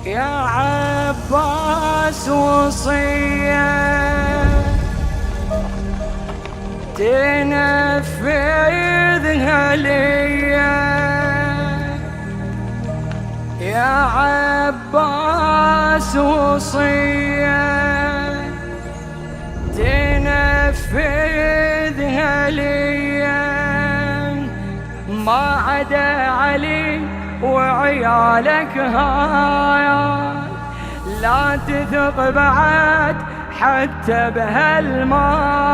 يا عباس وصية تنفذها ليا، يا عباس وصية تنفذها ليا، ما عدا علي وعيالك هاي لا تثق بعد حتى بهالماء،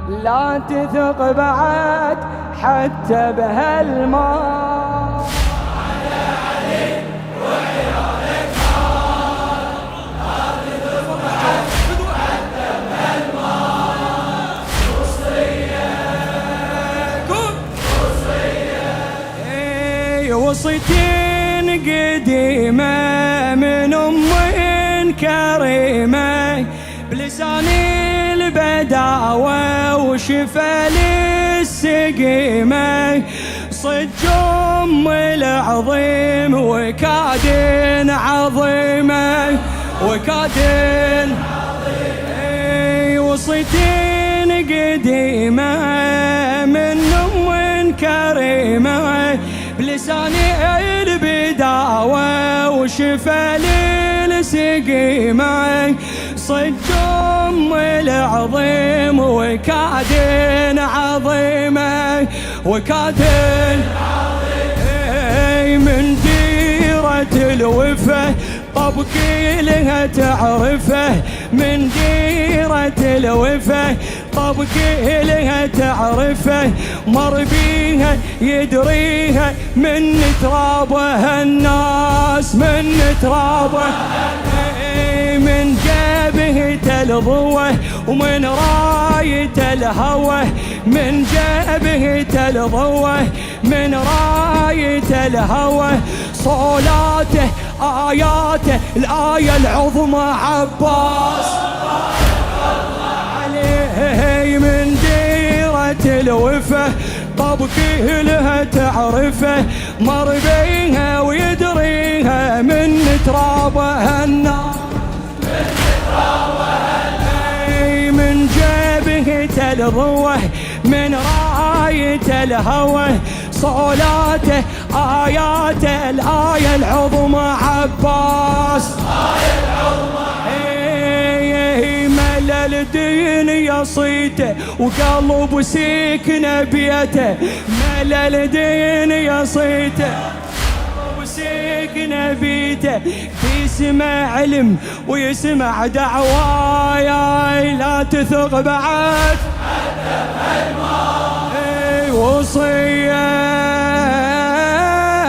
لا تثق بعد حتى بهالماء. على علي وعيالك هاي لا تثق بعد حتى بهالماء. وصية وصية وصيتين قديمة من أم كريمة، بلساني البداوة وشفا للسقيمة، صج أم العظيم وكادن عظيمة، وكادن عظيمة. وصيتين قديمة من أم كريمة، بلساني البداوة وشفا للسقيمة، صج أم العظيم وكادن عظيمة، وكادن عظيمة. من ديرة الوفا طب كلها تعرفه، من ديرة الوفا طب كلها تعرفه، مر بيها يدريها من ترابها الناس، من ترابها من جبهة الضوة ومن راية الهوى، من جبهة الضوة من راية الهوى، صلاته آياته الآية العظمى عباس عليه. من ديرة الوفا طب كلها تعرفه، مر بيها ويدريها من ترابها النار، من ترابها النار. من جبهة الضوة من راية الهوى، صلاته آياته الآية العظمى عباس، الآية العظمى. ملل الدين يا صيته وقلب سكن بيته، ملل الدين يا صيته وسكن بيته، يسمع علم ويسمع دعواي لا تثق بعد حتى بهالماء. وصية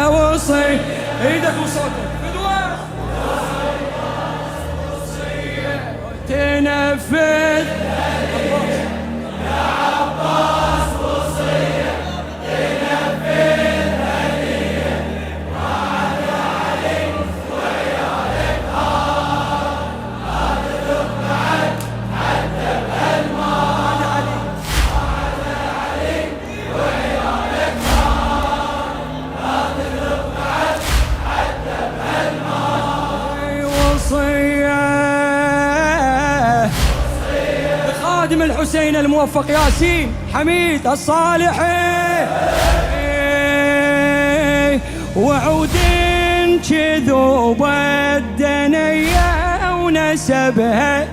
وصية ايدك وصوتك بدوار، وصية تنفذ يا عباس وصية تنفذها ليا، ما عدا علي وعيالك هاي لا تثق بعد حتى بهالماء. ما عدا علي وعيالك هاي لا تثق بعد حتى بهالماء. وصية خادم الحسين الموفق ياسين حميد الصالحي، وعود كذوب الدنيا ونسبها،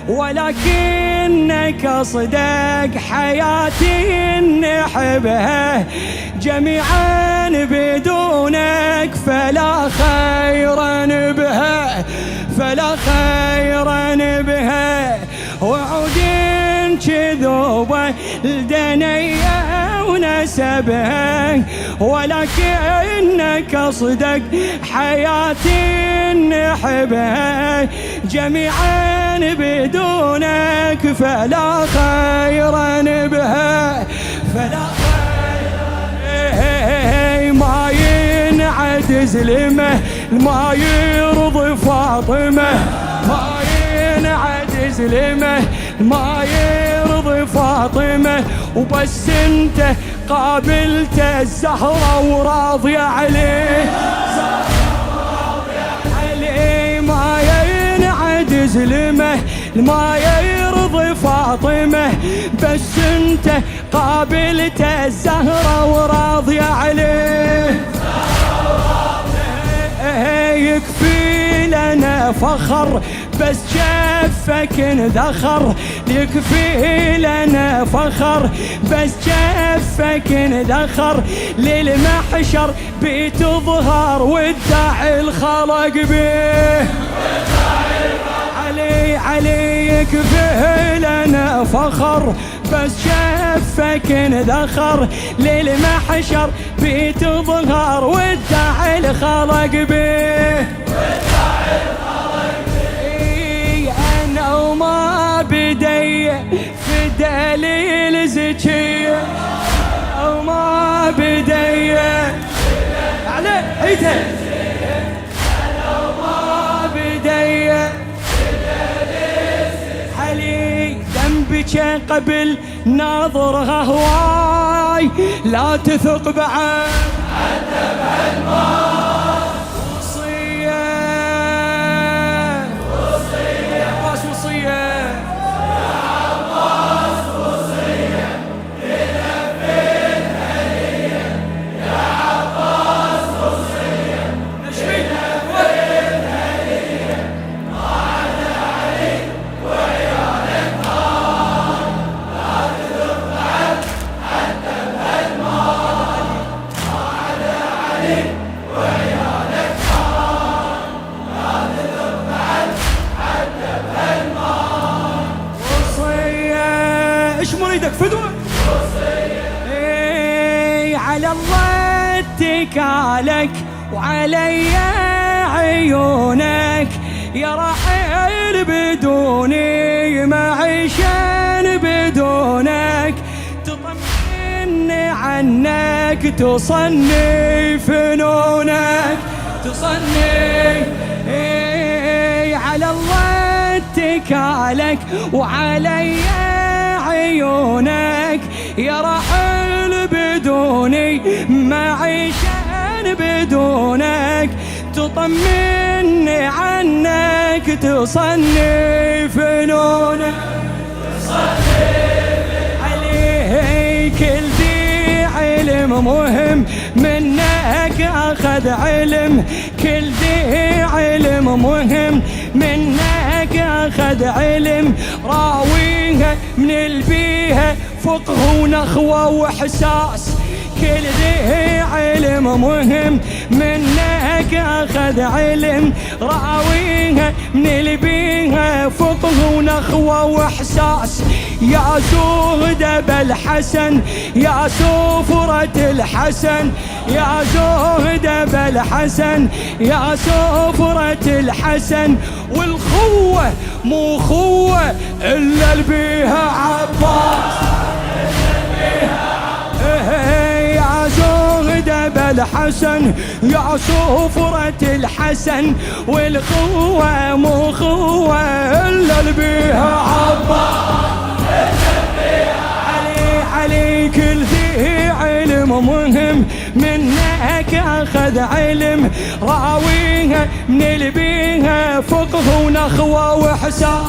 ولكنك صدق حياتي نحبها، جميعا بدونك فلا خير بها، فلا خير بها. وعود كذوبة الدنيا ونسبها، ولكنك صدق حياتي نحبها، جميعا بدونك فلا خير بها، فلا خير. ما ينعد زلمه ما يرضي فاطمه، ما ينعد زلمه ما يرضي فاطمه، وبس انت قابلت الزهرة وراضي عليه، ما يرضي فاطمة، بس انت قابلت الزهرة وراضية عليه. يكفي لنا فخر بس جفك انذخر، يكفي لنا فخر بس جفك انذخر، للمحشر بتظهر والداعي الخلق به. علي يكفي لنا فخر بس شفك انذخر، للمحشر بتظهر والداعي الخلق به. انا وما بدي في دليل زكية، وما بدي علي عيدها، انا وما بدي علي ذنبك قبل ناظرها هواي، لا تثق بعد حتى بهالماء. وصية وصية عباس، وصية يا عباس، وصية لنفذ هدية يا عباس، وصية لنفذ هدية ما عدا عليك وعيالك هان، لا تذق بعد حتى بهالماء، ما عدا عليك وعيالك هان، لا تذق بعد حتى بهالماء. وصية ايش مريدك فدوة؟ وصية على الله اتكالك وعلي عيونك، يا رحيل بدوني معيشان بدونك، تطمئني عنك تصني فنونك، تصني على الله اتكالك وعلي عيونك، يا رحيل بدوني معيشان بدونك، تطمئني عنك تصني فنونك، عليه كل ذي علم مهم منك أخذ علم، كل ذي علم مهم منك أخذ علم، راويها من البيها فقه ونخوة وإحساس، كل ذي علم مهم منك أخذ علم، راويها من البيها فقه ونخوة وإحساس، يا زهد بالحسن يا سفرة الحسن، يا زهد بالحسن يا سفرة الحسن، والخوة مو خوة إلا اللي بيها عباس، يا زهد بالحسن يا سفرة الحسن، والخوة مو خوة إلا اللي بيها عباس. علي كل ذي علم مهم منك أخذ علم، راويها من اللي بيها فقه ونخوة وإحساس،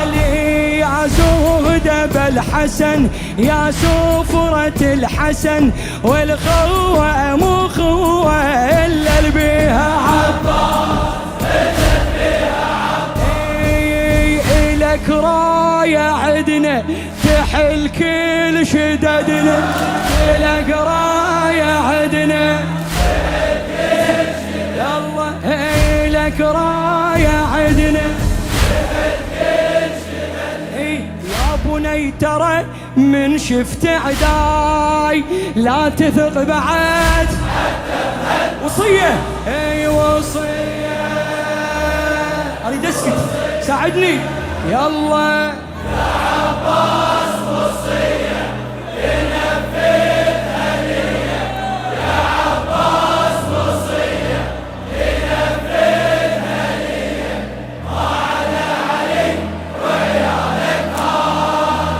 علي يا زهد بالحسن يا سفرة الحسن، والخوة مو خوة إلا اللي بيها عباس، إلك راية عدنا تحل كل شددنا، إلك راية عدنا تحل كل شددنا، يلا إلك راية عدنا تحل كل شددنا، يا بني ترى من شفت عداي لا تثق بعد حتى وصية، اي وصية اريد اسكت ساعدني يلا يا عباس، وصية لنفذ هدية يا عباس، وصية لنفذ هدية ما عدا عليك وعيالك هان،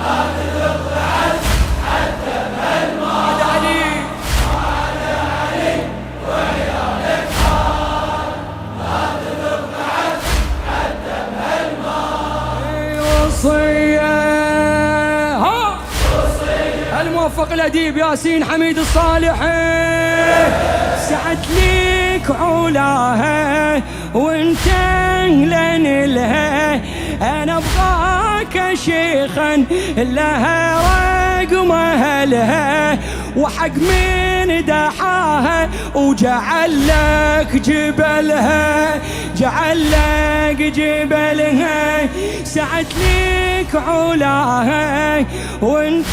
لا تذق بعد حتى بهالماء، ما عدا عليك وعيالك هان، لا تذق بعد الأديب ياسين حميد الصالحي سعد ليك علاها وانت لن لها، انا ابغاك شيخا لها رقم اهلها، وحق من دحاها وجعل لك جبلها، جعل لك جبلها، سعد ليك علاها وانت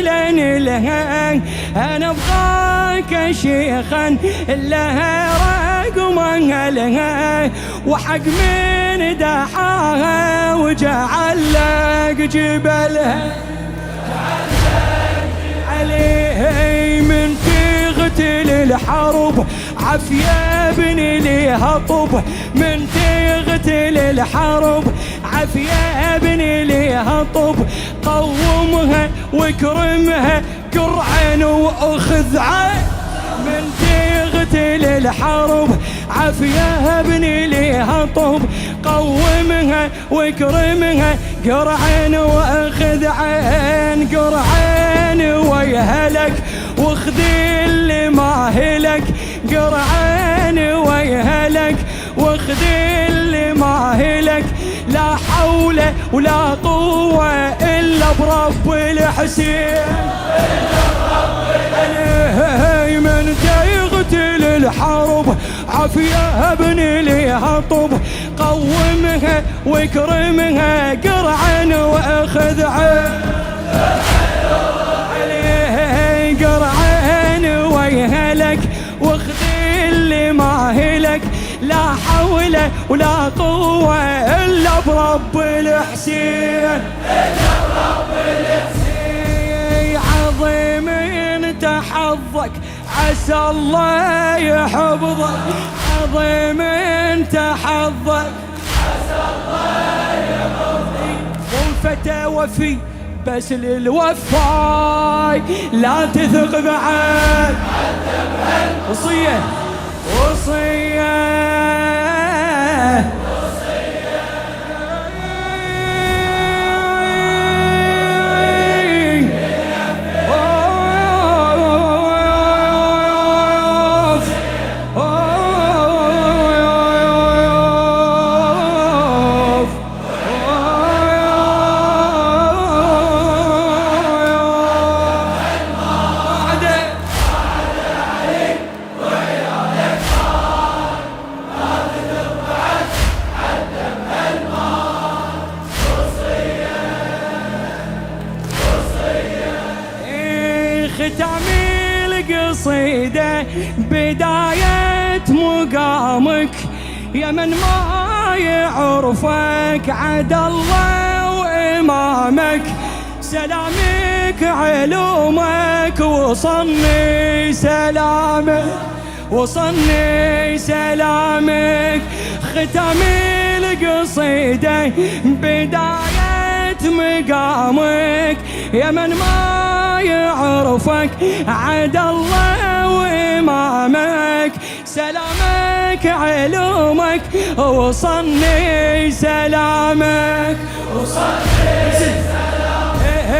لن لها، انا ابغاك شيخا لها رقم اهلها، وحق من دحاها وجعل لك جبلها، عليه من تغتل الحرب عافية بني ليها طب، من تغتل الحرب عافية بني ليها طب، قومها واكرمها قرعا واخذ عين، من تغتل الحرب عافية بني ليها طب، قومها واكرمها قرعا واخذ عين، قرعان ويهلك واخذ اللي ما هلك، قرعان ويهلك واخذ اللي ما هلك، لا حول ولا قوة إلا برب الحسين، من تغتل الحرب عافية بني ليها طب، قومها واكرمها قرعا واخذ عين، قرعان ويهلك واخذ اللي ما هلك، لا حول ولا قوة إلا برب الحسين، إلا برب الحسين، عظيم انت حظك عسى الله يحفظك، عظيم انت حظك عسى الله يحفظك، والفتى وفي بس للوفاي لا تثق بعد، وصية وصية ختامي القصيدة بداية مقامك، يا من ما يعرفك عد الله وإمامك، سلامك علومك وصلني سلامك، وصلني سلامك، ختامي القصيدة بداية مقامك، يا من ما يعرفك عد الله وإمامك، سلامك علومك وصلني سلامك، وصلني سلامك،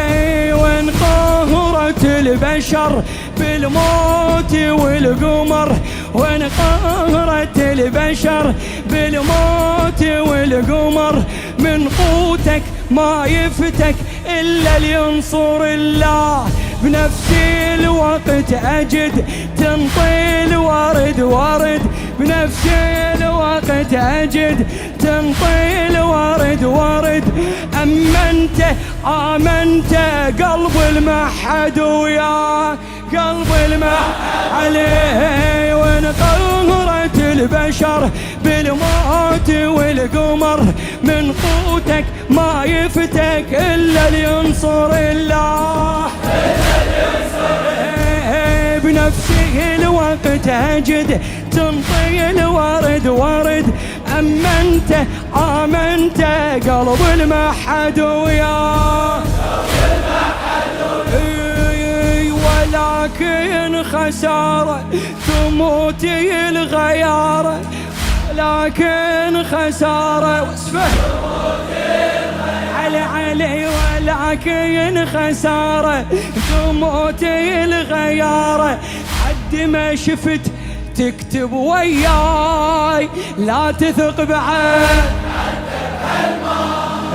وين قهرت البشر بالموت والقمر، وين قهرت البشر بالموت والقمر، من قوتك ما يفتك إلا لينصر الله، بنفس الوقت أجد تنطي الورد ورد، بنفس الوقت أجد تنطي الورد ورد، أمنت آمنت قلب المحد ويا قلب المحد عليه، وين قهرت البشر بالموت والقمر، من قوتك ما يفتك إلا لينصر الله، بنفسه الوقت أجد تنطي الورد ورد، أمنت آمنت قلب المحد وياه، ولكن خسارة تموتي الغيارة، لكن خسارة واسفه علي ولكن خسارة تموتي الغيارة. حد ما شفت تكتب وياي لا تثق بعد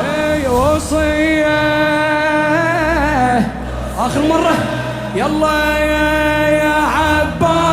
اي وصية. آخر مرة يلا يا عباس